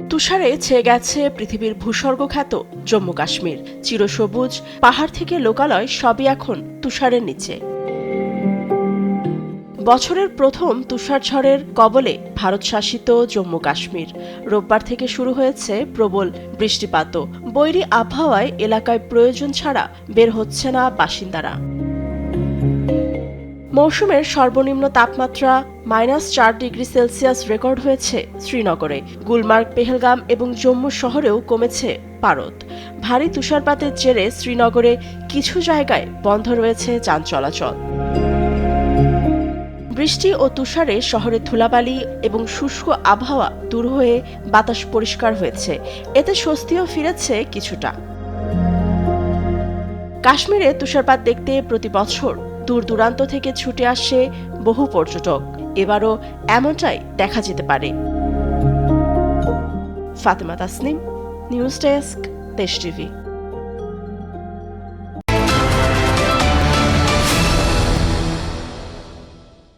তুষারে ছেয়ে গেছে পৃথিবীর ভূস্বর্গখ্যাত জম্মু কাশ্মীর। চিরসবুজ পাহাড় থেকে লোকালয় সবই এখন তুষারের নিচে। বছরের প্রথম তুষারঝড়ের কবলে ভারত শাসিত জম্মু কাশ্মীর। রোববার থেকে শুরু হয়েছে প্রবল বৃষ্টিপাতও। বৈরী আবহাওয়ায় এলাকায় প্রয়োজন ছাড়া বের হচ্ছে না বাসিন্দারা। মৌসুমের সর্বনিম্ন তাপমাত্রা -4 ডিগ্রি সেলসিয়াস রেকর্ড হয়েছে শ্রীনগরে। গুলমার্গ, পেহেলগাম এবং জম্মু শহরেও কমেছে পারদ। ভারী তুষারপাতের জেরে শ্রীনগরে কিছু জায়গায় বন্ধ রয়েছে যান চলাচল। বৃষ্টি ও তুষারে শহরে ধুলাবালি এবং শুষ্ক আবহাওয়া দূর হয়ে বাতাস পরিষ্কার হয়েছে। এতে স্বস্তিও ফিরেছে কিছুটা। কাশ্মীরে তুষারপাত দেখতে প্রতি বছর দূর দূরান্ত থেকে ছুটে আসে বহু পর্যটক। এবারও এমনটাই দেখা যেতে পারে। ফাতেমা তাসনিম, নিউজ ডেস্ক, দেশ টিভি।